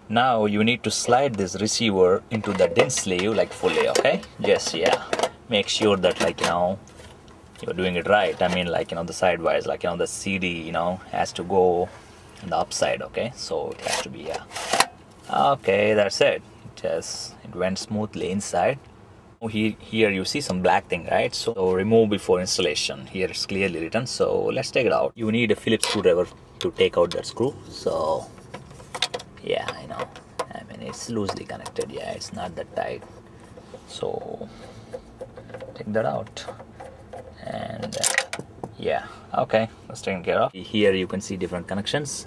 Now you need to slide this receiver into the DIN sleeve like fully, okay? Just, yeah, make sure that like, you're doing it right. I mean, like, the sidewise, like, the CD, has to go on the upside, okay? So it has to be, yeah. Okay, that's it. It went smoothly inside. Here you see some black thing, right? So remove before installation. Here it's clearly written. So let's take it out. You need a Phillips screwdriver to take out that screw. So yeah, I mean, it's loosely connected. Yeah, it's not that tight. So take that out. And yeah, okay, that's taken care of. Here you can see different connections.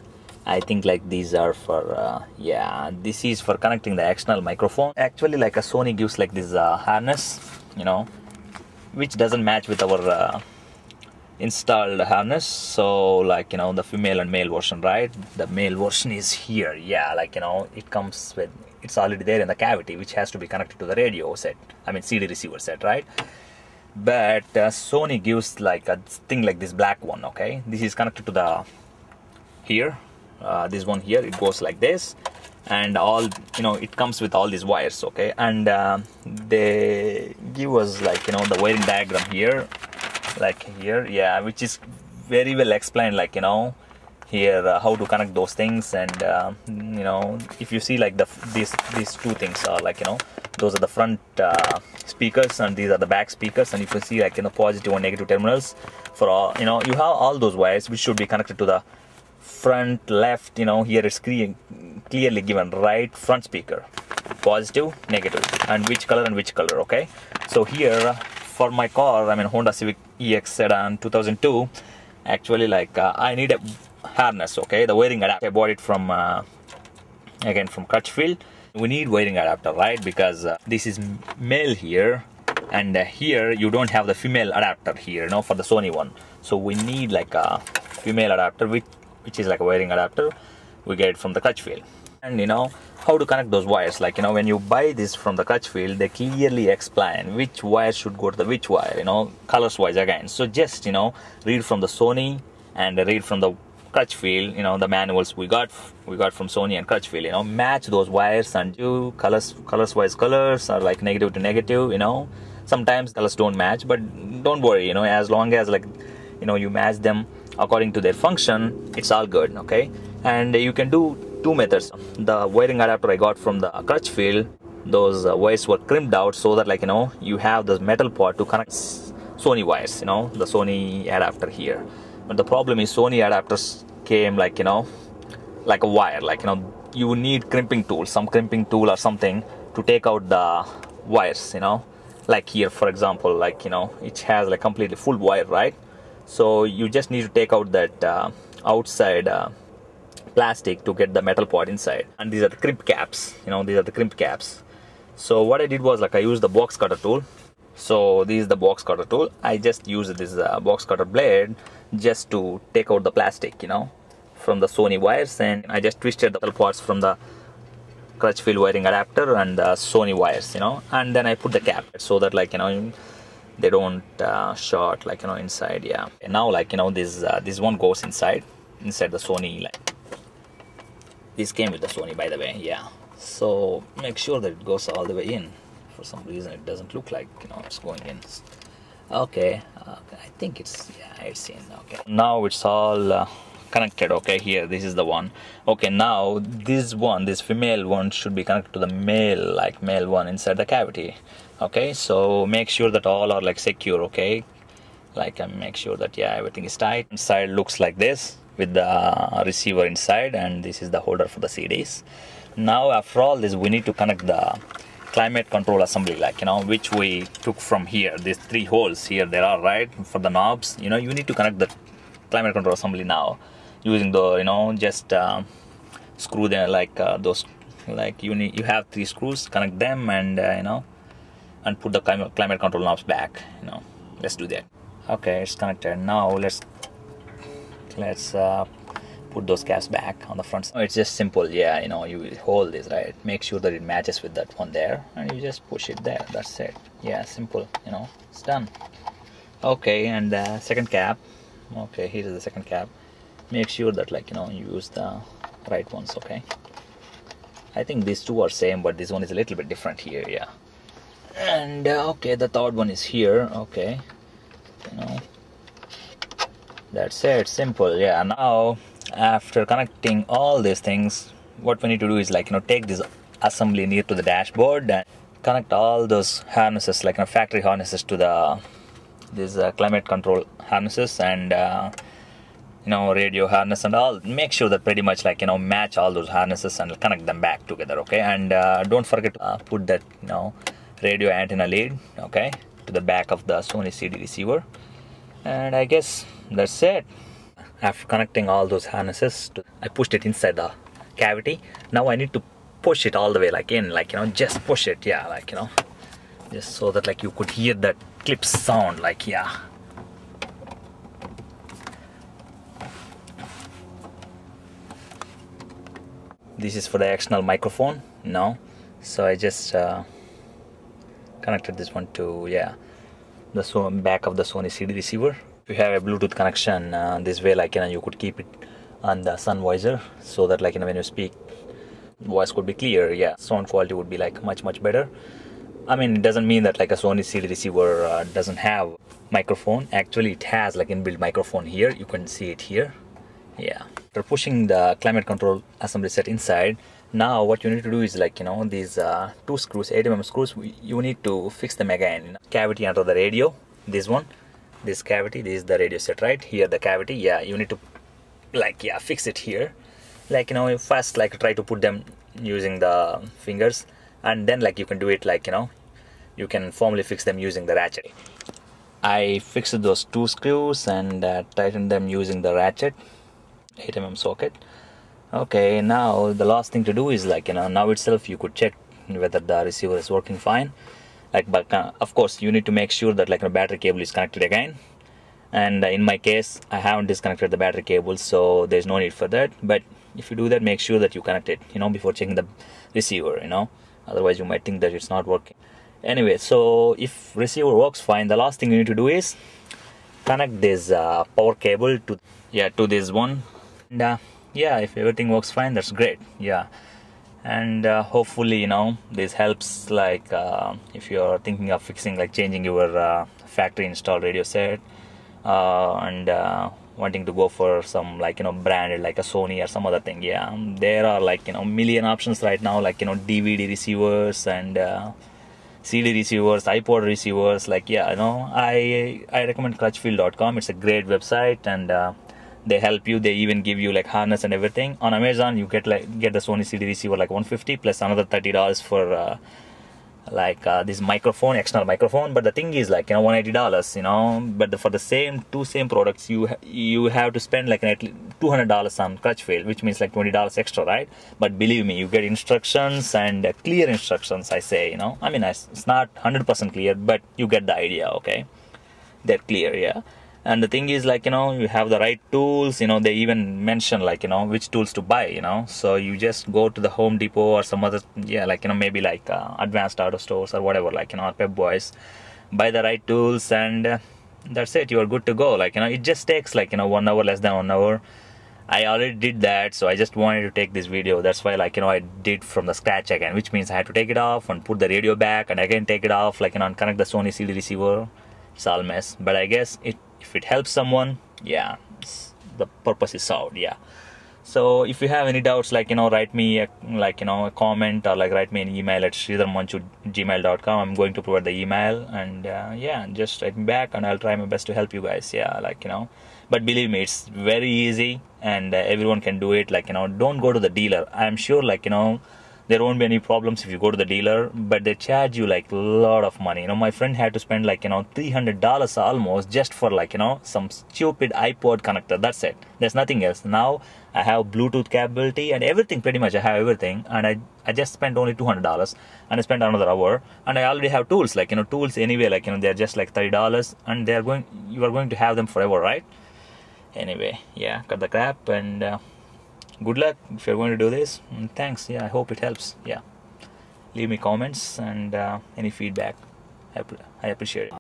I think like these are for yeah, this is for connecting the external microphone. Actually, like a Sony gives like this harness, which doesn't match with our installed harness. So like, the female and male version, right? The male version is here. Yeah, like, it comes with, it's already there in the cavity, which has to be connected to the radio set, I mean CD receiver set, right? But Sony gives like a thing like this black one, okay? This is connected to the here. This one here, it goes like this, and all, it comes with all these wires, okay? And they give us like, the wiring diagram here, like here, yeah, which is very well explained, like, here how to connect those things. And if you see like these two things are like, those are the front speakers, and these are the back speakers, and you can see like, positive and negative terminals for all, you have all those wires which should be connected to the front left. Here it's clearly given, right front speaker, positive, negative, and which color, okay? So here for my car, I mean Honda Civic EX sedan 2002, actually like I need a harness, okay? The wiring adapter, I bought it from again from Crutchfield. We need wiring adapter, right? Because this is male here, and here you don't have the female adapter here, for the Sony one. So we need like a female adapter, which is like a wiring adapter. We get it from the Crutchfield. And how to connect those wires, like, when you buy this from the Crutchfield, they clearly explain which wire should go to the which wire, colors wise again. So just read from the Sony and read from the Crutchfield, the manuals we got from Sony and Crutchfield, match those wires and do colors wise colors are like negative to negative. Sometimes colors don't match, but don't worry, as long as like you match them according to their function, it's all good, okay? And you can do two methods. The wiring adapter I got from the Crutchfield, those wires were crimped out so that like you have this metal part to connect Sony wires, the Sony adapter here. But the problem is Sony adapters came like like a wire, like you need crimping tool, some crimping tool or something to take out the wires, like here for example, like it has like completely full wire, right? So you just need to take out that outside plastic to get the metal part inside. And these are the crimp caps, these are the crimp caps. So what I did was like I used the box cutter tool. So this is the box cutter tool. I just used this box cutter blade just to take out the plastic, from the Sony wires, and I just twisted the metal parts from the Crutchfield wiring adapter and the Sony wires, and then I put the cap so that like they don't short like inside. Yeah, and now like this one goes inside the Sony, like this came with the Sony, by the way. Yeah, so make sure that it goes all the way in. For some reason it doesn't look like it's going in. Okay, I think it's, yeah, it's in. Okay, now it's all connected. Okay, here this is the one. Okay, now this female one should be connected to the male one inside the cavity. Okay, so make sure that all are like secure, okay? Like make sure that, yeah, everything is tight. Inside looks like this with the receiver inside, and this is the holder for the CDs. Now after all this, we need to connect the climate control assembly, like which we took from here. These three holes here there are, right, for the knobs. You need to connect the climate control assembly now using the just screw them like those, like you have 3 screws, connect them, and and put the climate control knobs back. Let's do that. Okay, it's connected. Now let's put those caps back on the front. It's just simple. Yeah, you hold this, right, make sure that it matches with that one there, and you just push it there. That's it. Yeah, simple. It's done. Okay, and second cap. Okay, here is the second cap. Make sure that like you use the right ones. Okay, I think these two are same, but this one is a little bit different here. Yeah. And okay, the third one is here. Okay, you know, that's it, simple. Yeah. Now after connecting all these things, what we need to do is like, you know, take this assembly near to the dashboard and connect all those harnesses, like, you know, factory harnesses to the this climate control harnesses and you know, radio harness and all. Make sure that pretty much like, you know, match all those harnesses and connect them back together. Okay, and don't forget to put that, you know, radio antenna lead, okay, to the back of the Sony CD receiver. And I guess that's it. After connecting all those harnesses, I pushed it inside the cavity. Now I need to push it all the way like in, like, you know, just push it. Yeah, like, you know, just so that like you could hear that clip sound, like, yeah. This is for the external microphone now, so I just connected this one to, yeah, the back of the Sony CD receiver. If you have a Bluetooth connection this way, like, you know, you could keep it on the sun visor so that like, you know, when you speak, voice could be clear. Yeah, sound quality would be like much better. I mean, it doesn't mean that like a Sony CD receiver doesn't have microphone. Actually, it has like inbuilt microphone here. You can see it here. Yeah. After pushing the climate control assembly set inside, now what you need to do is like, you know, these two screws, 8mm screws, you need to fix them again. Cavity under the radio, this one, this cavity, this is the radio set, right? Here the cavity, yeah, you need to like, yeah, fix it here. Like, you know, first like try to put them using the fingers, and then like you can do it like, you know, you can formally fix them using the ratchet. I fixed those two screws and tightened them using the ratchet, 8mm socket. Okay, now the last thing to do is like, you know, now itself you could check whether the receiver is working fine. Like, but of course you need to make sure that like the battery cable is connected again. And in my case, I haven't disconnected the battery cable, so there's no need for that. But if you do that, make sure that you connect it, you know, before checking the receiver, you know, otherwise you might think that it's not working. Anyway, so if receiver works fine, the last thing you need to do is connect this power cable to, yeah, to this one. And yeah, if everything works fine, that's great. Yeah, and hopefully, you know, this helps, like if you're thinking of fixing, like changing your factory installed radio set and wanting to go for some, like, you know, branded like a Sony or some other thing. Yeah, there are like, you know, million options right now, like, you know, DVD receivers and CD receivers, iPod receivers. Like, yeah, you know, I recommend clutchfield.com. It's a great website, and they help you. They even give you like harness and everything. On Amazon, you get the Sony CD receiver like $150 plus another $30 for this microphone, external microphone. But the thing is, like, you know, $180, you know, but for the same products, you have to spend like at least $200 on Crutchfield, which means like $20 extra, right? But believe me, you get instructions and clear instructions, I say, you know. I mean, it's not 100% clear, but you get the idea. Okay, they're clear. Yeah. And the thing is, like, you know, you have the right tools, you know, they even mention like, you know, which tools to buy, you know. So you just go to the Home Depot or some other, yeah, like, you know, maybe like Advanced Auto Stores or whatever, like, you know, or Pep Boys, buy the right tools, and that's it, you are good to go. Like, you know, it just takes like, you know, 1 hour, less than 1 hour. I already did that, so I just wanted to take this video. That's why, like, you know, I did from the scratch again, which means I had to take it off and put the radio back and again take it off, like, you know, and connect the Sony CD receiver. It's all mess, but I guess if it helps someone, yeah, the purpose is solved. Yeah. So if you have any doubts, like, you know, write me a comment, or like write me an email at sridharmanchu@gmail.com. I'm going to provide the email, and yeah, just write me back and I'll try my best to help you guys. Yeah, like, you know, but believe me, it's very easy, and everyone can do it. Like, you know, don't go to the dealer. I'm sure, like, you know, there won't be any problems if you go to the dealer, but they charge you like a lot of money. You know, my friend had to spend like, you know, $300 almost just for, like, you know, some stupid iPod connector. That's it. There's nothing else. Now I have Bluetooth capability and everything, pretty much I have everything, and I just spent only $200, and I spent another hour, and I already have tools, like, you know, tools anyway, like, you know, they're just like $30, and you are going to have them forever, right? Anyway, yeah, cut the crap, and good luck if you're going to do this, and thanks. Yeah, I hope it helps. Yeah, leave me comments and any feedback. I appreciate it.